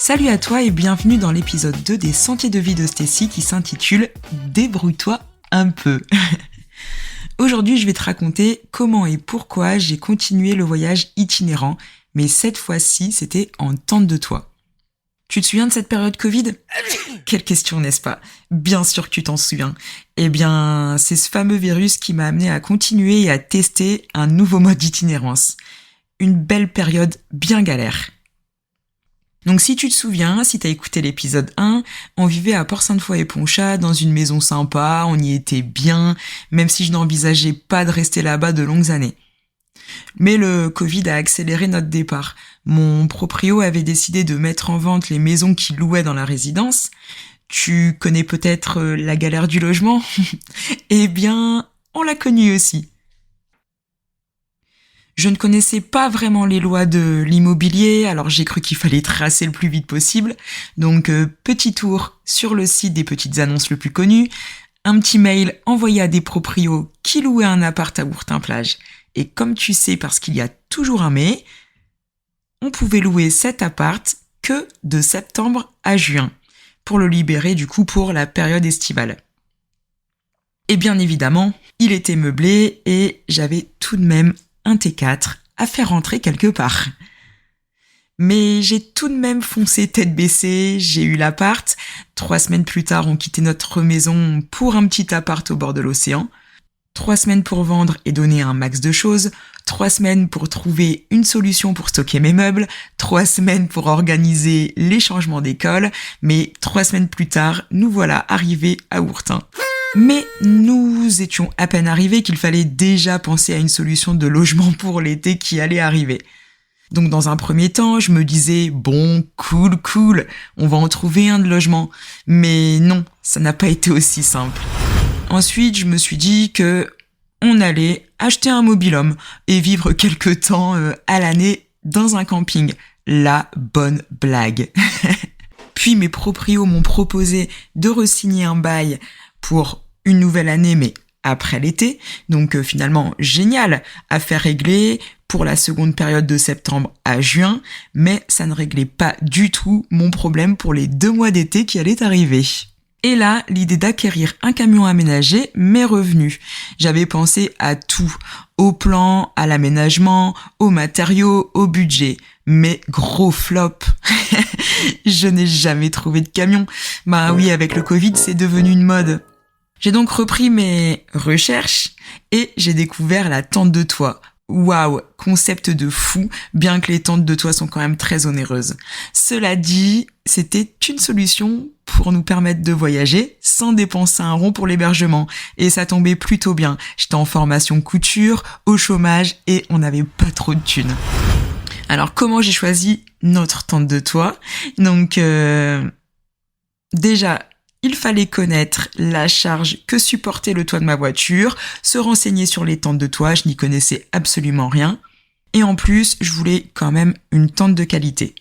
Salut à toi et bienvenue dans l'épisode 2 des Sentiers de vie de Stécie qui s'intitule « Débrouille-toi un peu ». Aujourd'hui, je vais te raconter comment et pourquoi j'ai continué le voyage itinérant, mais cette fois-ci, c'était en tente de toit. Tu te souviens de cette période Covid ? Quelle question, n'est-ce pas ? Bien sûr que tu t'en souviens. Eh bien, c'est ce fameux virus qui m'a amené à continuer et à tester un nouveau mode d'itinérance. Une belle période bien galère. Donc si tu te souviens, si t'as écouté l'épisode 1, on vivait à Port-Sainte-Foy-et-Ponchat dans une maison sympa, on y était bien, même si je n'envisageais pas de rester là-bas de longues années. Mais le Covid a accéléré notre départ. Mon proprio avait décidé de mettre en vente les maisons qu'il louait dans la résidence. Tu connais peut-être la galère du logement ? Eh bien, on l'a connue aussi. Je ne connaissais pas vraiment les lois de l'immobilier, alors j'ai cru qu'il fallait tracer le plus vite possible. Donc, petit tour sur le site des petites annonces le plus connu, un petit mail envoyé à des proprios qui louaient un appart à Hourtin-Plage. Et comme tu sais, parce qu'il y a toujours un mais, on pouvait louer cet appart que de septembre à juin, pour le libérer du coup pour la période estivale. Et bien évidemment, il était meublé et j'avais tout de même un T4 à faire rentrer quelque part. Mais j'ai tout de même foncé tête baissée, j'ai eu l'appart. 3 semaines plus tard, on quittait notre maison pour un petit appart au bord de l'océan. 3 semaines pour vendre et donner un max de choses. 3 semaines pour trouver une solution pour stocker mes meubles. 3 semaines pour organiser les changements d'école. Mais 3 semaines plus tard, nous voilà arrivés à Hourtin. Mais nous étions à peine arrivés qu'il fallait déjà penser à une solution de logement pour l'été qui allait arriver. Donc dans un premier temps, je me disais, bon, cool, on va en trouver un de logement. Mais non, ça n'a pas été aussi simple. Ensuite, je me suis dit que on allait acheter un mobil-home et vivre quelque temps à l'année dans un camping. La bonne blague. Puis mes proprios m'ont proposé de re-signer un bail pour une nouvelle année, mais après l'été. Donc finalement, génial, affaire réglée pour la seconde période de septembre à juin, mais ça ne réglait pas du tout mon problème pour les 2 mois d'été qui allaient arriver. Et là, l'idée d'acquérir un camion aménagé m'est revenue. J'avais pensé à tout, au plan, à l'aménagement, aux matériaux, au budget. Mais gros flop, je n'ai jamais trouvé de camion. Bah oui, avec le Covid, c'est devenu une mode. J'ai donc repris mes recherches et j'ai découvert la tente de toit. Waouh, concept de fou, bien que les tentes de toit sont quand même très onéreuses. Cela dit, c'était une solution pour nous permettre de voyager sans dépenser un rond pour l'hébergement. Et ça tombait plutôt bien. J'étais en formation couture, au chômage et on n'avait pas trop de thunes. Alors comment j'ai choisi notre tente de toit ? Donc déjà, il fallait connaître la charge que supportait le toit de ma voiture, se renseigner sur les tentes de toit, je n'y connaissais absolument rien. Et en plus, je voulais quand même une tente de qualité.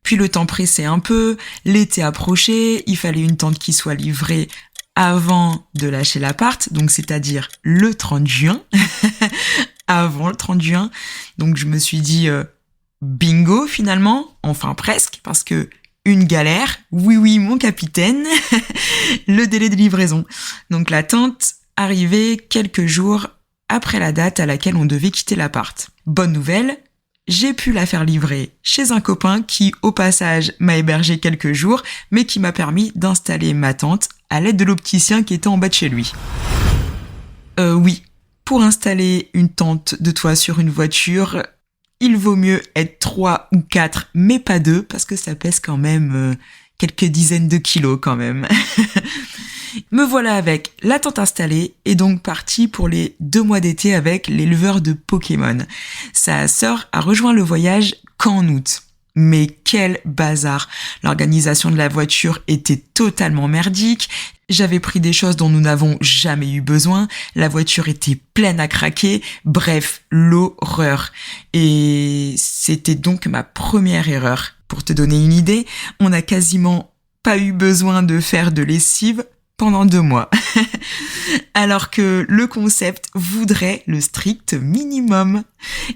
Puis le temps pressait un peu, l'été approchait, il fallait une tente qui soit livrée avant de lâcher l'appart, donc c'est-à-dire le 30 juin. Avant le 30 juin. Donc je me suis dit bingo finalement, enfin presque, parce que une galère, oui mon capitaine, le délai de livraison. Donc la tente arrivait quelques jours après la date à laquelle on devait quitter l'appart. Bonne nouvelle, j'ai pu la faire livrer chez un copain qui, au passage, m'a hébergé quelques jours, mais qui m'a permis d'installer ma tente à l'aide de l'opticien qui était en bas de chez lui. Oui, pour installer une tente de toit sur une voiture, il vaut mieux être 3 ou 4, mais pas 2, parce que ça pèse quand même quelques dizaines de kilos quand même. Me voilà avec la tente installée et donc parti pour les 2 mois d'été avec l'éleveur de Pokémon. Sa sœur a rejoint le voyage qu'en août. Mais quel bazar! L'organisation de la voiture était totalement merdique. J'avais pris des choses dont nous n'avons jamais eu besoin. La voiture était pleine à craquer. Bref, l'horreur. Et c'était donc ma première erreur. Pour te donner une idée, on n'a quasiment pas eu besoin de faire de lessive pendant 2 mois. Alors que le concept voudrait le strict minimum.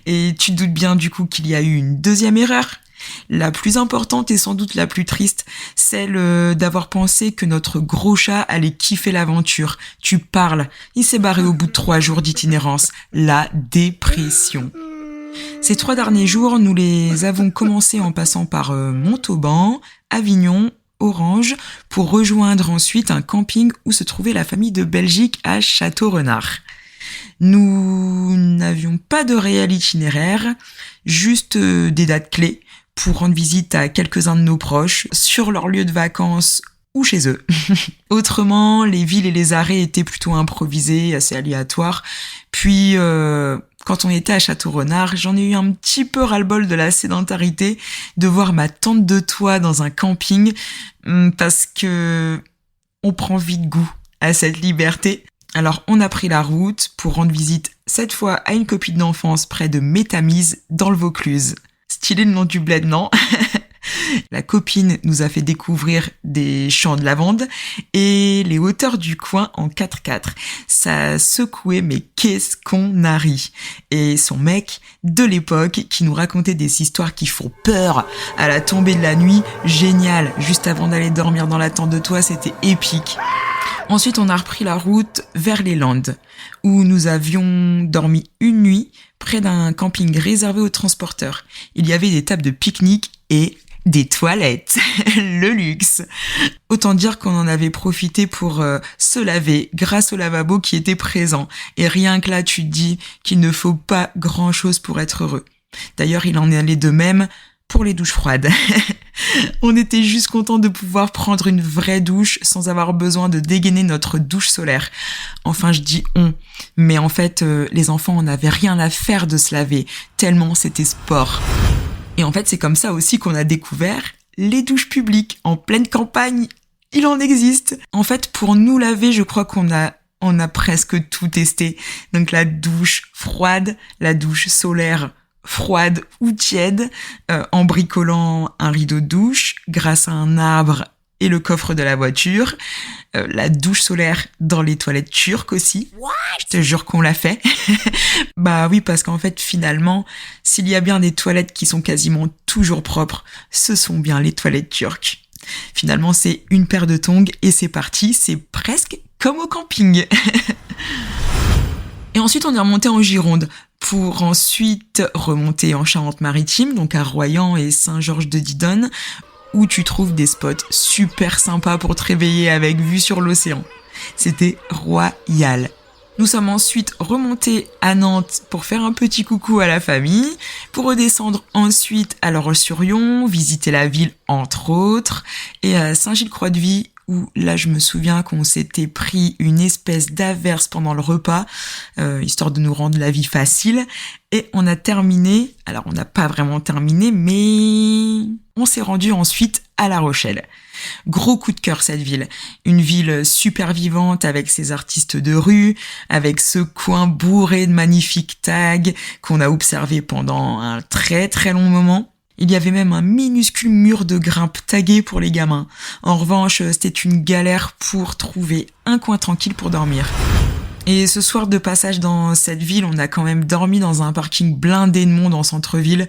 Et tu te doutes bien du coup qu'il y a eu une deuxième erreur. La plus importante et sans doute la plus triste, celle d'avoir pensé que notre gros chat allait kiffer l'aventure. Tu parles, il s'est barré au bout de 3 jours d'itinérance. La dépression. Ces 3 derniers jours, nous les avons commencés en passant par Montauban, Avignon, Orange, pour rejoindre ensuite un camping où se trouvait la famille de Belgique à Château-Renard. Nous n'avions pas de réel itinéraire, juste des dates clés pour rendre visite à quelques-uns de nos proches sur leur lieu de vacances ou chez eux. Autrement, les villes et les arrêts étaient plutôt improvisés, assez aléatoires. Puis, quand on était à Château-Renard, j'en ai eu un petit peu ras-le-bol de la sédentarité, de voir ma tente de toit dans un camping, parce que on prend vite goût à cette liberté. Alors, on a pris la route pour rendre visite, cette fois à une copine d'enfance près de Métamise, dans le Vaucluse. Stylé le nom du bled, non? La copine nous a fait découvrir des champs de lavande et les hauteurs du coin en 4x4. Ça secouait, mais qu'est-ce qu'on a ri. Et son mec de l'époque qui nous racontait des histoires qui font peur à la tombée de la nuit, génial. Juste avant d'aller dormir dans la tente de toit, c'était épique. Ensuite, on a repris la route vers les Landes, où nous avions dormi une nuit près d'un camping réservé aux transporteurs. Il y avait des tables de pique-nique et des toilettes. Le luxe. Autant dire qu'on en avait profité pour se laver grâce au lavabo qui était présent. Et rien que là, tu te dis qu'il ne faut pas grand-chose pour être heureux. D'ailleurs, il en est allé de même pour les douches froides. On était juste content de pouvoir prendre une vraie douche sans avoir besoin de dégainer notre douche solaire. Enfin, je dis on, mais en fait, les enfants en avaient rien à faire de se laver, tellement c'était sport. Et en fait, c'est comme ça aussi qu'on a découvert les douches publiques en pleine campagne. Il en existe. En fait, pour nous laver, je crois qu'on a presque tout testé. Donc la douche froide, la douche solaire froide ou tiède, en bricolant un rideau de douche grâce à un arbre et le coffre de la voiture, la douche solaire dans les toilettes turques aussi. What? Je te jure qu'on l'a fait. Bah oui, parce qu'en fait, finalement, s'il y a bien des toilettes qui sont quasiment toujours propres, ce sont bien les toilettes turques. Finalement, c'est une paire de tongs et c'est parti, c'est presque comme au camping. Et ensuite, on est remonté en Gironde pour ensuite remonter en Charente-Maritime, donc à Royan et Saint-Georges-de-Didonne, où tu trouves des spots super sympas pour te réveiller avec vue sur l'océan. C'était royal. Nous sommes ensuite remontés à Nantes pour faire un petit coucou à la famille, pour redescendre ensuite à La Roche-sur-Yon, visiter la ville entre autres, et à Saint-Gilles-Croix-de-Vie, où là je me souviens qu'on s'était pris une espèce d'averse pendant le repas, histoire de nous rendre la vie facile, et on a terminé, alors on n'a pas vraiment terminé, mais on s'est rendu ensuite à La Rochelle. Gros coup de cœur cette ville, une ville super vivante avec ses artistes de rue, avec ce coin bourré de magnifiques tags qu'on a observé pendant un très très long moment. Il y avait même un minuscule mur de grimpe tagué pour les gamins. En revanche, c'était une galère pour trouver un coin tranquille pour dormir. Et ce soir de passage dans cette ville, on a quand même dormi dans un parking blindé de monde en centre-ville.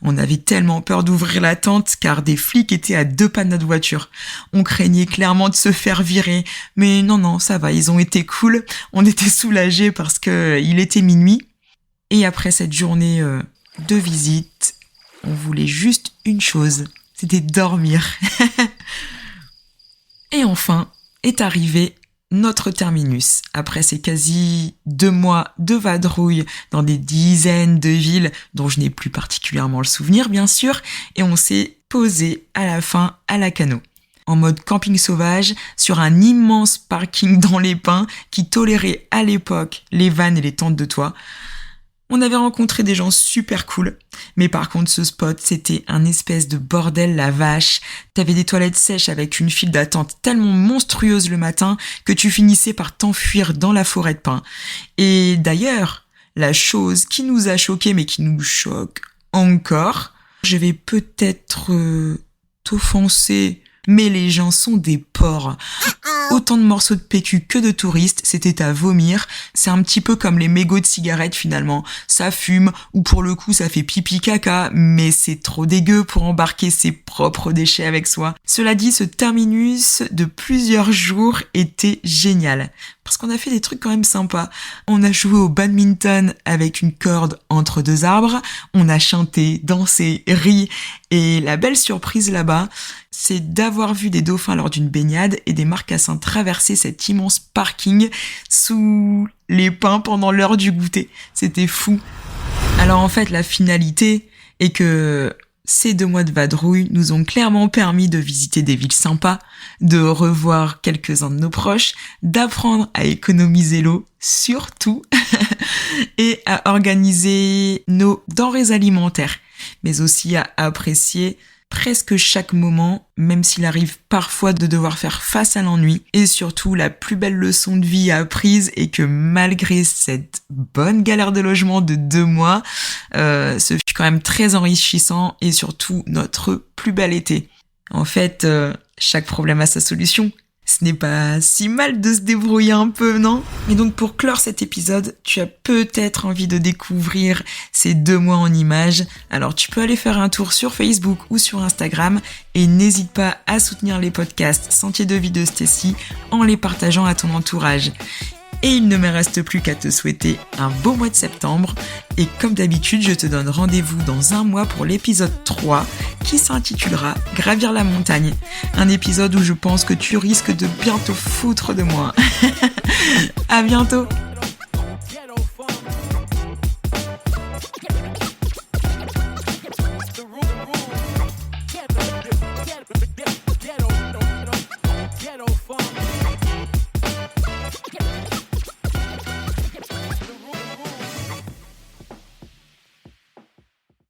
On avait tellement peur d'ouvrir la tente car des flics étaient à 2 pas de notre voiture. On craignait clairement de se faire virer. Mais non, ça va, ils ont été cool. On était soulagés parce que il était minuit. Et après cette journée de visite, on voulait juste une chose, c'était dormir. Et enfin est arrivé notre terminus. Après ces quasi 2 mois de vadrouille dans des dizaines de villes dont je n'ai plus particulièrement le souvenir, bien sûr, et on s'est posé à la fin à Lacanau, en mode camping sauvage, sur un immense parking dans les pins qui tolérait à l'époque les vannes et les tentes de toit. On avait rencontré des gens super cool, mais par contre ce spot c'était un espèce de bordel la vache. T'avais des toilettes sèches avec une file d'attente tellement monstrueuse le matin que tu finissais par t'enfuir dans la forêt de pins. Et d'ailleurs, la chose qui nous a choqués mais qui nous choque encore, je vais peut-être t'offenser Mais les gens sont des porcs. Autant de morceaux de PQ que de touristes, c'était à vomir. C'est un petit peu comme les mégots de cigarettes finalement. Ça fume, ou pour le coup ça fait pipi caca, mais c'est trop dégueu pour embarquer ses propres déchets avec soi. Cela dit, ce terminus de plusieurs jours était génial. Parce qu'on a fait des trucs quand même sympas. On a joué au badminton avec une corde entre deux arbres. On a chanté, dansé, ri. Et la belle surprise là-bas, c'est d'avoir vu des dauphins lors d'une baignade et des marcassins traverser cet immense parking sous les pins pendant l'heure du goûter. C'était fou. Alors en fait, la finalité est que ces 2 mois de vadrouille nous ont clairement permis de visiter des villes sympas, de revoir quelques-uns de nos proches, d'apprendre à économiser l'eau, surtout, et à organiser nos denrées alimentaires, mais aussi à apprécier presque chaque moment, même s'il arrive parfois de devoir faire face à l'ennui. Et surtout, la plus belle leçon de vie apprise est que malgré cette bonne galère de logement de 2 mois, ce fut quand même très enrichissant et surtout notre plus bel été. En fait, chaque problème a sa solution. Ce n'est pas si mal de se débrouiller un peu, non ? Et donc pour clore cet épisode, tu as peut-être envie de découvrir ces 2 mois en images. Alors tu peux aller faire un tour sur Facebook ou sur Instagram et n'hésite pas à soutenir les podcasts Sentier de vie de Stécie en les partageant à ton entourage. Et il ne me reste plus qu'à te souhaiter un beau mois de septembre. Et comme d'habitude, je te donne rendez-vous dans 1 mois pour l'épisode 3 qui s'intitulera « Gravir la montagne ». Un épisode où je pense que tu risques de bien te foutre de moi. À bientôt.